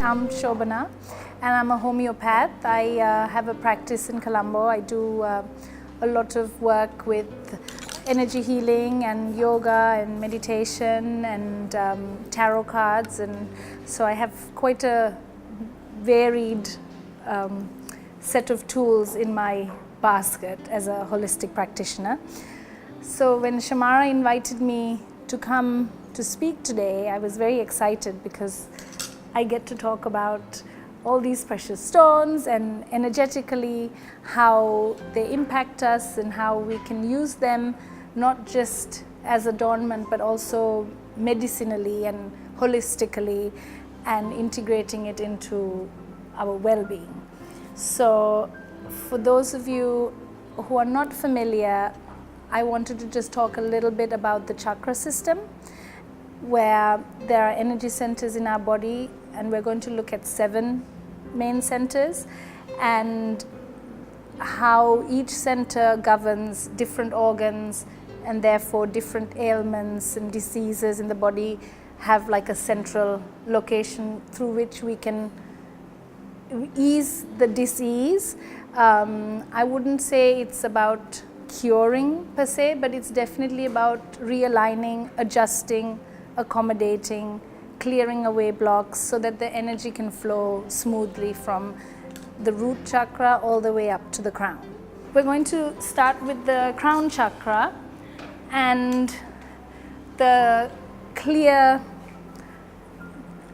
I'm Shobana and I'm a homeopath. I have a practice in Colombo. I do a lot of work with energy healing and yoga and meditation and tarot cards, and so I have quite a varied set of tools in my basket as a holistic practitioner. So when Shamara invited me to come to speak today, I was very excited because I get to talk about all these precious stones and energetically how they impact us and how we can use them not just as adornment but also medicinally and holistically and integrating it into our well-being. So for those of you who are not familiar, I wanted to just talk a little bit about the chakra system, where there are energy centers in our body, and we're going to look at 7 main centers and how each center governs different organs, and therefore different ailments and diseases in the body have like a central location through which we can ease the disease. I wouldn't say it's about curing per se, but it's definitely about realigning, adjusting, accommodating, clearing away blocks so that the energy can flow smoothly from the root chakra all the way up to the crown. We're going to start with the crown chakra, and the clear,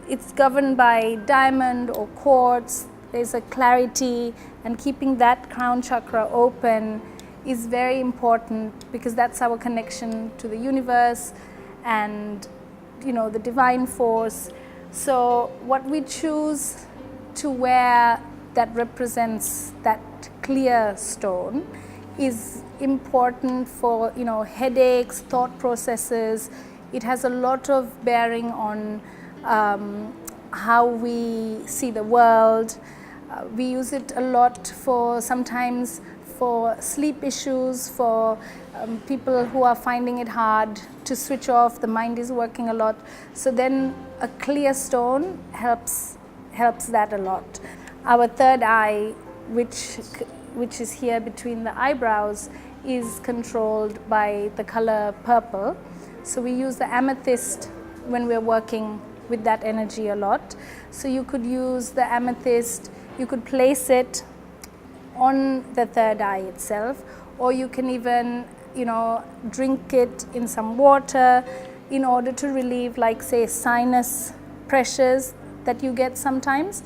it's governed by diamond or quartz. There's a clarity, and keeping that crown chakra open is very important because that's our connection to the universe and the divine force. So what we choose to wear that represents that clear stone is important for headaches, thought processes. It has a lot of bearing on how we see the world. We use it a lot for sometimes for sleep issues, for people who are finding it hard to switch off, the mind is working a lot. So then a clear stone helps that a lot. Our third eye, which is here between the eyebrows, is controlled by the color purple. So we use the amethyst when we're working with that energy a lot. So you could use the amethyst, you could place it on the third eye itself, or you can even drink it in some water in order to relieve, like say, sinus pressures that you get sometimes,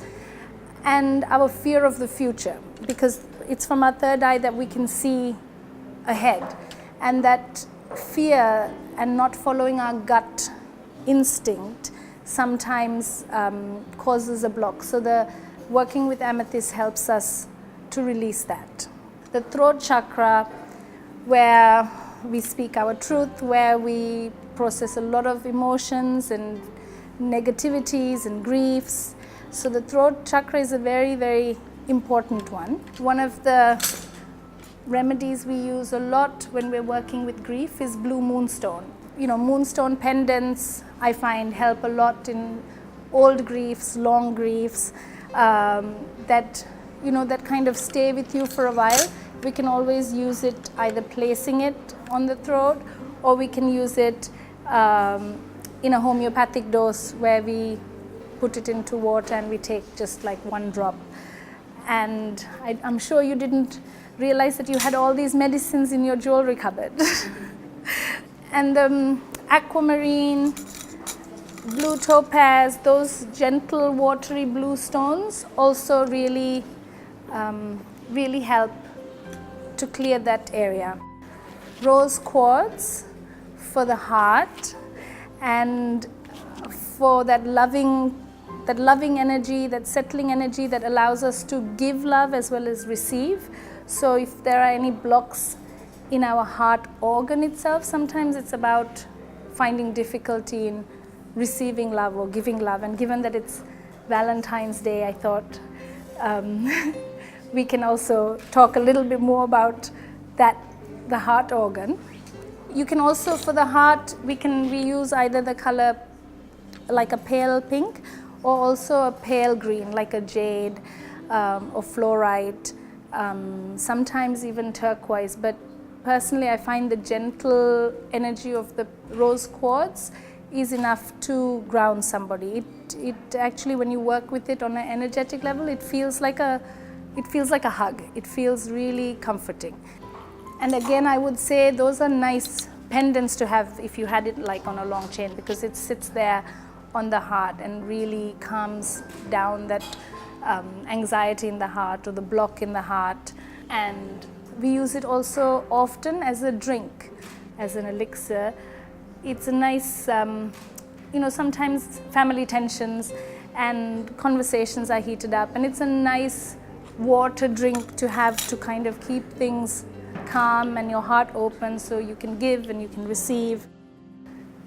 and our fear of the future, because it's from our third eye that we can see ahead, and that fear and not following our gut instinct sometimes causes a block. So the working with amethyst helps us to release that. The throat chakra, where we speak our truth, where we process a lot of emotions and negativities and griefs. So the throat chakra is a very, very important one. One of the remedies we use a lot when we're working with grief is blue moonstone. Moonstone pendants I find help a lot in old griefs, long griefs, that kind of stay with you for a while. We can always use it either placing it on the throat, or we can use it in a homeopathic dose where we put it into water and we take just like 1 drop. And I'm sure you didn't realize that you had all these medicines in your jewelry cupboard. And the aquamarine, blue topaz, those gentle watery blue stones also really help to clear that area. Rose quartz for the heart and for that loving energy, that settling energy that allows us to give love as well as receive. So if there are any blocks in our heart organ itself, sometimes it's about finding difficulty in receiving love or giving love. And given that it's Valentine's Day, I thought we can also talk a little bit more about that, the heart organ. You can also, for the heart, we use either the color like a pale pink, or also a pale green like a jade or fluorite, sometimes even turquoise. But personally, I find the gentle energy of the rose quartz is enough to ground somebody. It actually, when you work with it on an energetic level, it feels like a hug. It feels really comforting. And again, I would say those are nice pendants to have if you had it like on a long chain, because it sits there on the heart and really calms down that anxiety in the heart or the block in the heart. And we use it also often as a drink, as an elixir. It's a nice, sometimes family tensions and conversations are heated up, and it's a nice water drink to have to kind of keep things calm and your heart open so you can give and you can receive.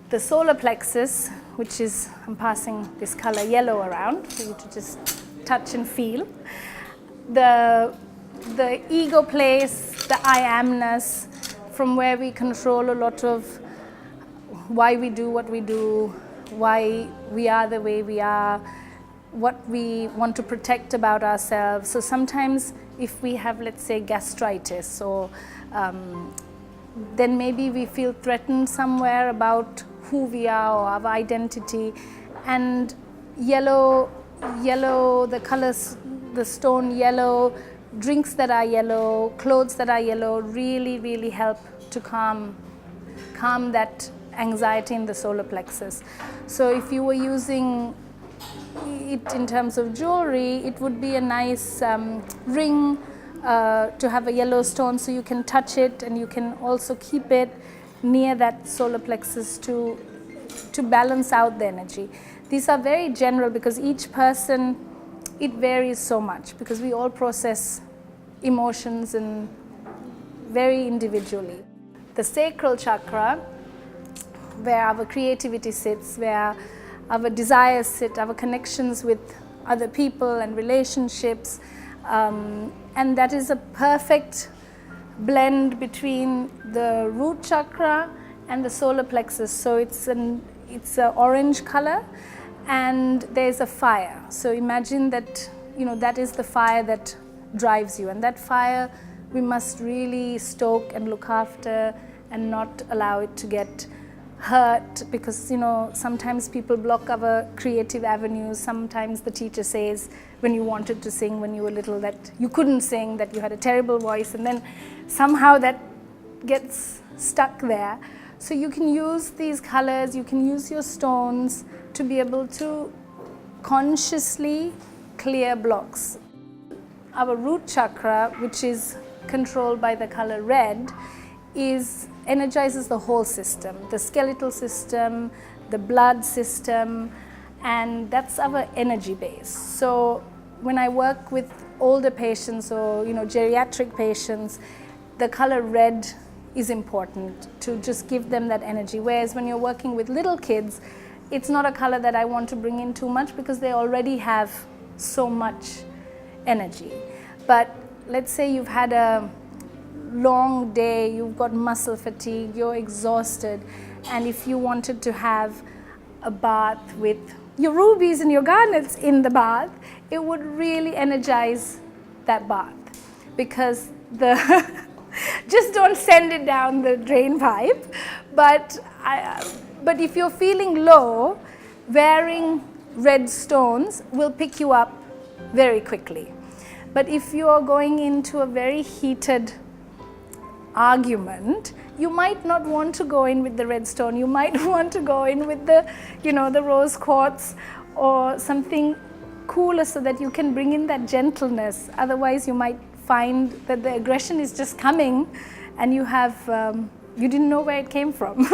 The solar plexus, which is, I'm passing this color yellow around for you to just touch and feel. The ego place, the I amness, from where we control a lot of why we do what we do, why we are the way we are, what we want to protect about ourselves. So sometimes if we have, let's say, gastritis, or then maybe we feel threatened somewhere about who we are or our identity. And yellow, the colors, the stone yellow, drinks that are yellow, clothes that are yellow really, really help to calm that anxiety in the solar plexus. So if you were using it in terms of jewelry, it would be a nice ring to have a yellow stone, so you can touch it and you can also keep it near that solar plexus to balance out the energy. These are very general because each person, it varies so much because we all process emotions and very individually. The sacral chakra, where our creativity sits, where our desires sit, our connections with other people and relationships, and that is a perfect blend between the root chakra and the solar plexus. So it's an orange color, and there's a fire. So imagine that, that is the fire that drives you, and that fire we must really stoke and look after and not allow it to get hurt, because sometimes people block our creative avenues. Sometimes the teacher says when you wanted to sing when you were little that you couldn't sing, that you had a terrible voice, and then somehow that gets stuck there. So you can use these colors, you can use your stones to be able to consciously clear blocks. Our root chakra, which is controlled by the color red, energizes the whole system, the skeletal system, the blood system, and that's our energy base. So when I work with older patients or geriatric patients, the color red is important to just give them that energy. Whereas when you're working with little kids, it's not a color that I want to bring in too much because they already have so much energy. But let's say you've had a long day, you've got muscle fatigue, you're exhausted, and if you wanted to have a bath with your rubies and your garnets in the bath, it would really energize that bath, because just don't send it down the drain pipe. But if you're feeling low, wearing red stones will pick you up very quickly. But if you're going into a very heated argument, you might not want to go in with the red stone. You might want to go in with the rose quartz or something cooler, so that you can bring in that gentleness. Otherwise you might find that the aggression is just coming and you didn't know where it came from.